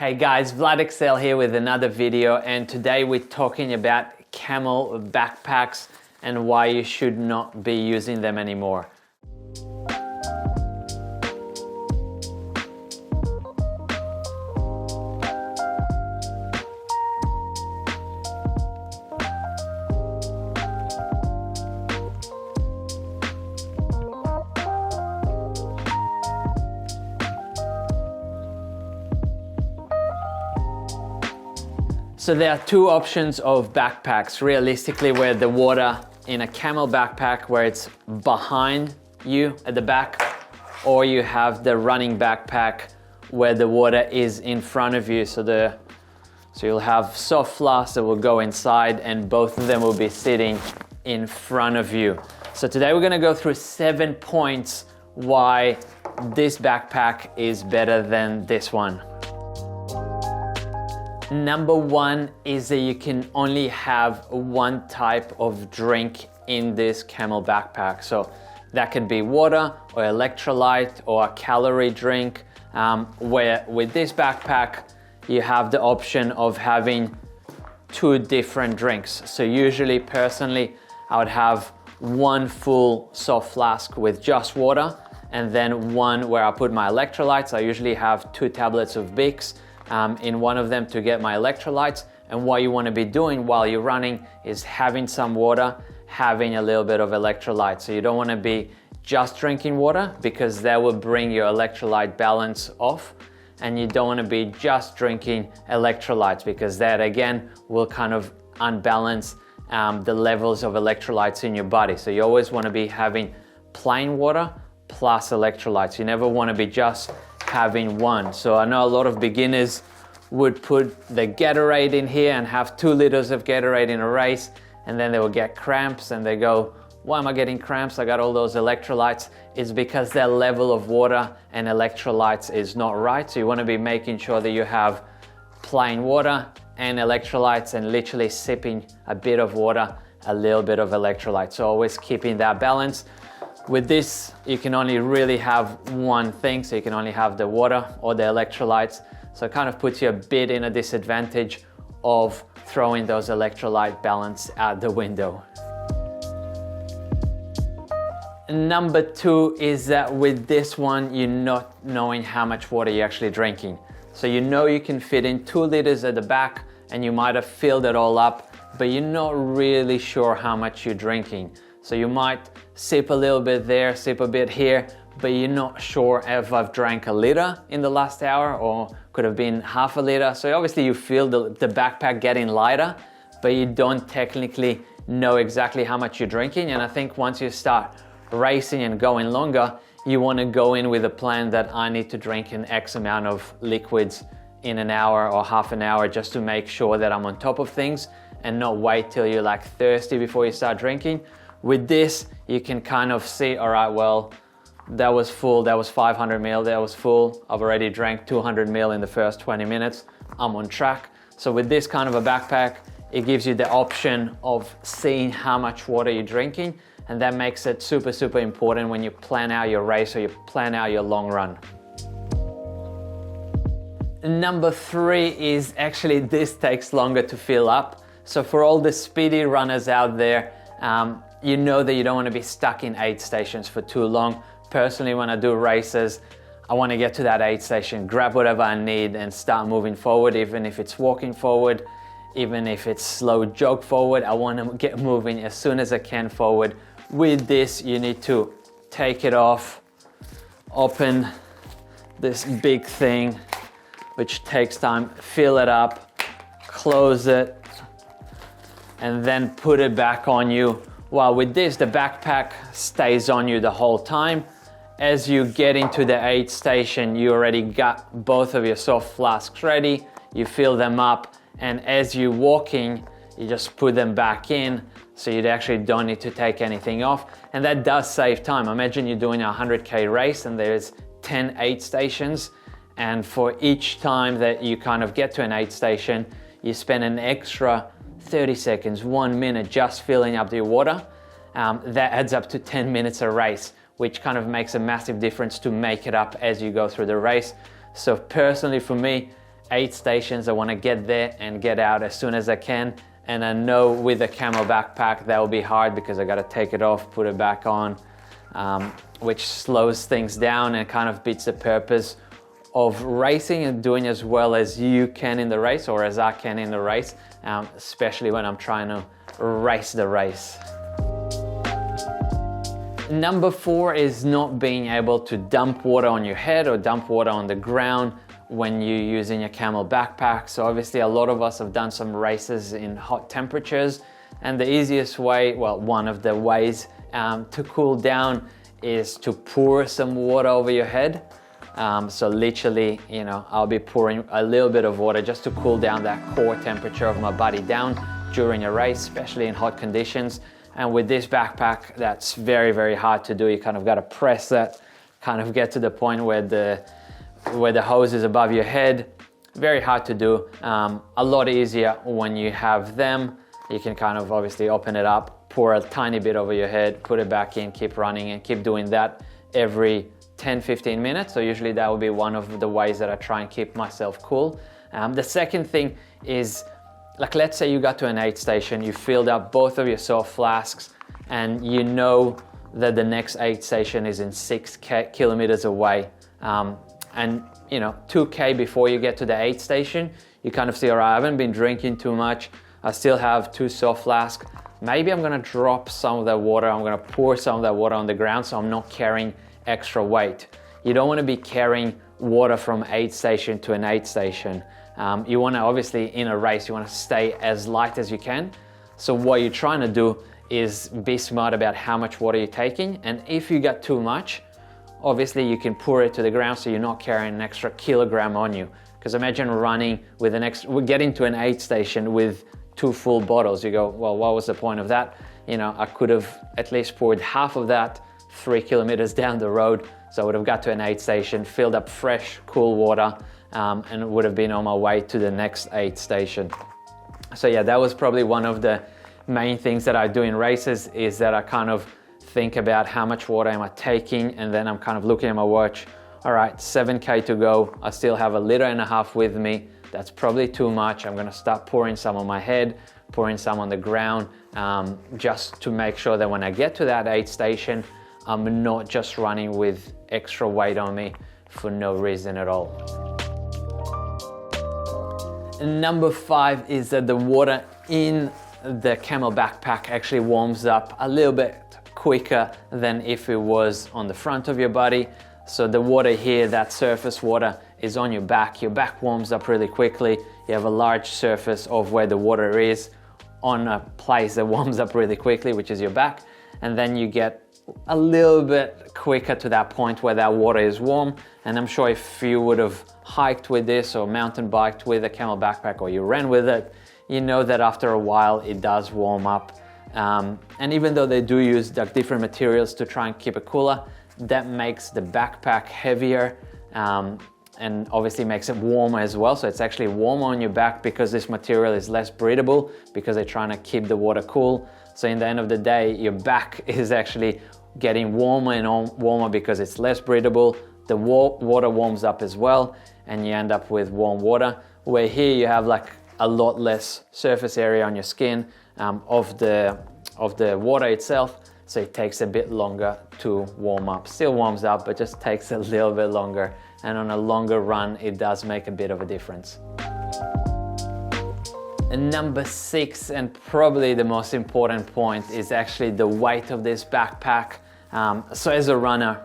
Hey guys, Vlad Excel here with another video, and today we're talking about camel backpacks and why you should not be using them anymore. So there are two options of backpacks, realistically, where the water in a camel backpack where it's behind you at the back, or you have the running backpack where the water is in front of you. So you'll have soft flasks that will go inside and both of them will be sitting in front of you. So today we're gonna go through 7 points why this backpack is better than this one. Number one is that you can only have one type of drink in this camel backpack. So that could be water or electrolyte or a calorie drink, where with this backpack, you have the option of having two different drinks. So usually, personally, I would have one full soft flask with just water, and then one where I put my electrolytes. I usually have 2 tablets of Bix in one of them to get my electrolytes. And what you want to be doing while you're running is having some water, having a little bit of electrolyte. So you don't want to be just drinking water because that will bring your electrolyte balance off. And you don't want to be just drinking electrolytes because that again will kind of unbalance the levels of electrolytes in your body. So you always want to be having plain water plus electrolytes. You never want to be just having one. So I know a lot of beginners would put the Gatorade in here and have 2 liters of Gatorade in a race, and then they will get cramps and they go, why am I getting cramps? I got all those electrolytes. It's because their level of water and electrolytes is not right. So you want to be making sure that you have plain water and electrolytes and literally sipping a bit of water, a little bit of electrolytes. So always keeping that balance. With this, you can only really have one thing, so you can only have the water or the electrolytes. So it kind of puts you a bit in a disadvantage of throwing those electrolyte balance out the window. Number 2 is that with this one, you're not knowing how much water you're actually drinking. So you know you can fit in 2 liters at the back and you might have filled it all up, but you're not really sure how much you're drinking. So you might sip a little bit there, sip a bit here, but you're not sure if I've drank a liter in the last hour or could have been half a liter. So obviously you feel the backpack getting lighter, but you don't technically know exactly how much you're drinking. And I think once you start racing and going longer, you want to go in with a plan that I need to drink an X amount of liquids in an hour or half an hour just to make sure that I'm on top of things and not wait till you're like thirsty before you start drinking. With this, you can kind of see, all right, well, that was full, that was 500 ml, that was full. I've already drank 200 ml in the first 20 minutes. I'm on track. So with this kind of a backpack, it gives you the option of seeing how much water you're drinking. And that makes it super, super important when you plan out your race or you plan out your long run. Number 3 is actually this takes longer to fill up. So for all the speedy runners out there, you know that you don't want to be stuck in aid stations for too long. Personally, when I do races, I want to get to that aid station, grab whatever I need and start moving forward, even if it's walking forward, even if it's slow jog forward. I want to get moving as soon as I can forward. With this, you need to take it off, open this big thing, which takes time, fill it up, close it, and then put it back on you. While with this, the backpack stays on you the whole time. As you get into the aid station, you already got both of your soft flasks ready, you fill them up, and as you're walking, you just put them back in, so you actually don't need to take anything off. And that does save time. Imagine you're doing a 100K race and there's 10 aid stations, and for each time that you kind of get to an aid station, you spend an extra 30 seconds, 1 minute just filling up the water. That adds up to 10 minutes a race, which kind of makes a massive difference to make it up as you go through the race. So personally for me, 8 stations. I want to get there and get out as soon as I can. And I know with a camel backpack that will be hard because I got to take it off, put it back on, which slows things down and kind of beats the purpose of racing and doing as well as you can in the race, or as I can in the race, especially when I'm trying to race the race. Number 4 is not being able to dump water on your head or dump water on the ground when you're using a camel backpack. So obviously a lot of us have done some races in hot temperatures, and the easiest way, well, one of the ways to cool down is to pour some water over your head. So literally, you know, I'll be pouring a little bit of water just to cool down that core temperature of my body down during a race, especially in hot conditions. And with this backpack, that's very, very hard to do. You kind of got to press that, kind of get to the point where the hose is above your head. Very hard to do. A lot easier when you have them. You can kind of obviously open it up, pour a tiny bit over your head, put it back in, keep running, and keep doing that every 10-15 minutes. So usually that will be one of the ways that I try and keep myself cool. The second thing is, like, let's say you got to an aid station, you filled up both of your soft flasks, and you know that the next aid station is in 6 kilometers away. And you know, 2K before you get to the aid station, you kind of see, all right, I haven't been drinking too much. I still have 2 soft flasks. Maybe I'm gonna drop some of that water. I'm gonna pour some of that water on the ground so I'm not carrying extra weight. You don't wanna be carrying water from aid station to an aid station. You wanna, obviously in a race, you wanna stay as light as you can. So what you're trying to do is be smart about how much water you're taking. And if you got too much, obviously you can pour it to the ground so you're not carrying an extra kilogram on you. Because imagine running with getting to an aid station with 2 full bottles. You go, well, what was the point of that? You know, I could have at least poured half of that 3 kilometers down the road. So I would have got to an aid station, filled up fresh, cool water, and would have been on my way to the next aid station. So yeah, that was probably one of the main things that I do in races, is that I kind of think about how much water am I taking, and then I'm kind of looking at my watch. All right, 7K to go. I still have 1.5 liters with me. That's probably too much. I'm gonna start pouring some on my head, pouring some on the ground, just to make sure that when I get to that aid station, I'm not just running with extra weight on me for no reason at all. Number 5 is that the water in the camel backpack actually warms up a little bit quicker than if it was on the front of your body. So the water here, that surface water, is on your back. Your back warms up really quickly. You have a large surface of where the water is on a place that warms up really quickly, which is your back. And then you get a little bit quicker to that point where that water is warm. And I'm sure if you would have hiked with this or mountain biked with a camel backpack, or you ran with it, you know that after a while it does warm up. And even though they do use like different materials to try and keep it cooler, that makes the backpack heavier, and obviously makes it warmer as well. So it's actually warmer on your back because this material is less breathable, because they're trying to keep the water cool. So in the end of the day, your back is actually getting warmer and warmer because it's less breathable. The water warms up as well, and you end up with warm water. Where here you have like a lot less surface area on your skin of the water itself, so it takes a bit longer to warm up. Still warms up, but just takes a little bit longer, and on a longer run it does make a bit of a difference. And number 6, and probably the most important point, is actually the weight of this backpack. So as a runner,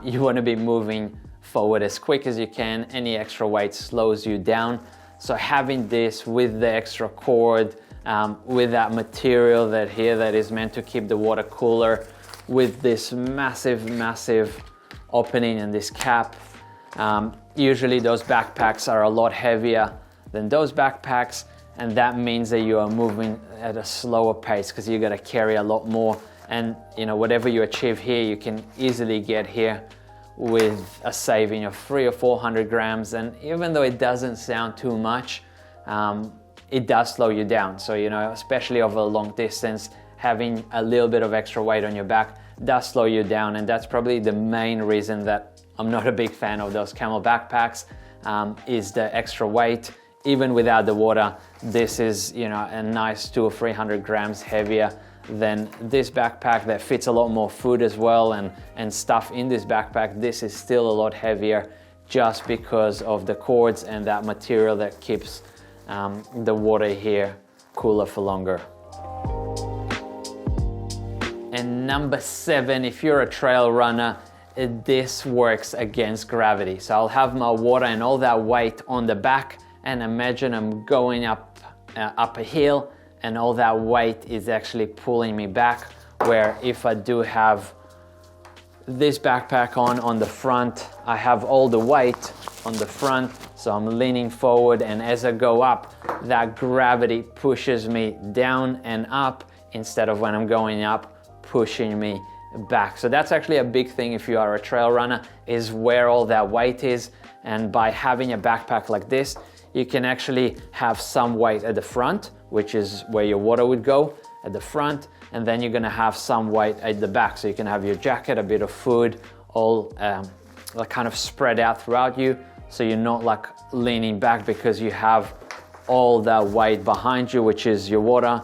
you want to be moving forward as quick as you can. Any extra weight slows you down. So having this with the extra cord, with that material that is meant to keep the water cooler, with this massive opening and this cap, usually those backpacks are a lot heavier than those backpacks, and that means that you are moving at a slower pace because you got to carry a lot more. And you know, whatever you achieve here, you can easily get here with a saving of 300 or 400 grams. And even though it doesn't sound too much, it does slow you down. So, you know, especially over a long distance, having a little bit of extra weight on your back does slow you down. And that's probably the main reason that I'm not a big fan of those camel backpacks. is the extra weight. Even without the water, this is, you know, a nice 200 or 300 grams heavier than this backpack that fits a lot more food as well and stuff in this backpack. This is still a lot heavier just because of the cords and that material that keeps the water here cooler for longer. And number 7, if you're a trail runner, this works against gravity. So I'll have my water and all that weight on the back, and imagine I'm going up a hill and all that weight is actually pulling me back, where if I do have this backpack on the front, I have all the weight on the front, so I'm leaning forward, and as I go up, that gravity pushes me down and up instead of when I'm going up, pushing me back. So that's actually a big thing if you are a trail runner, is where all that weight is. And by having a backpack like this, you can actually have some weight at the front, which is where your water would go at the front, and then you're gonna have some weight at the back. So you can have your jacket, a bit of food, all like kind of spread out throughout you, so you're not like leaning back because you have all that weight behind you, which is your water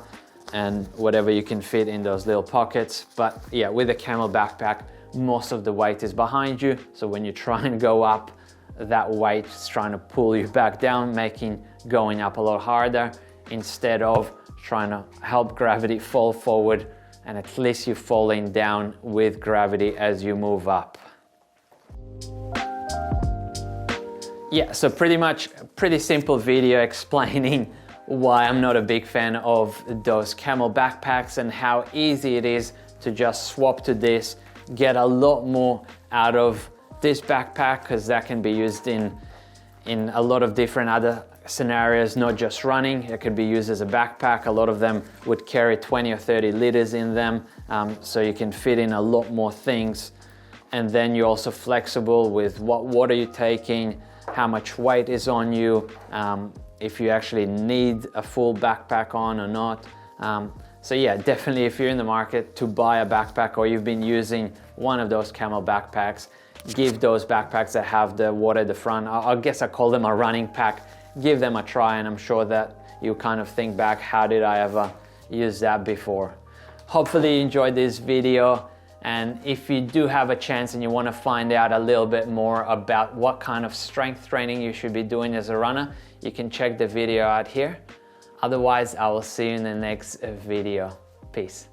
and whatever you can fit in those little pockets. But yeah, with a camel backpack, most of the weight is behind you. So when you try and go up, that weight is trying to pull you back down, making going up a lot harder instead of trying to help gravity fall forward, and at least you're falling down with gravity as you move up. Yeah, so pretty simple video explaining why I'm not a big fan of those camel backpacks and how easy it is to just swap to this, get a lot more out of this backpack, because that can be used in a lot of different other scenarios, not just running. It could be used as a backpack. A lot of them would carry 20 or 30 liters in them, so you can fit in a lot more things. And then you're also flexible with what water you're taking, how much weight is on you, if you actually need a full backpack on or not. So yeah, definitely if you're in the market to buy a backpack, or you've been using one of those camel backpacks, give those backpacks that have the water at the front, I guess I call them a running pack, give them a try, and I'm sure that you kind of think back, how did I ever use that before? Hopefully you enjoyed this video. And if you do have a chance and you want to find out a little bit more about what kind of strength training you should be doing as a runner, you can check the video out here. Otherwise, I will see you in the next video. Peace.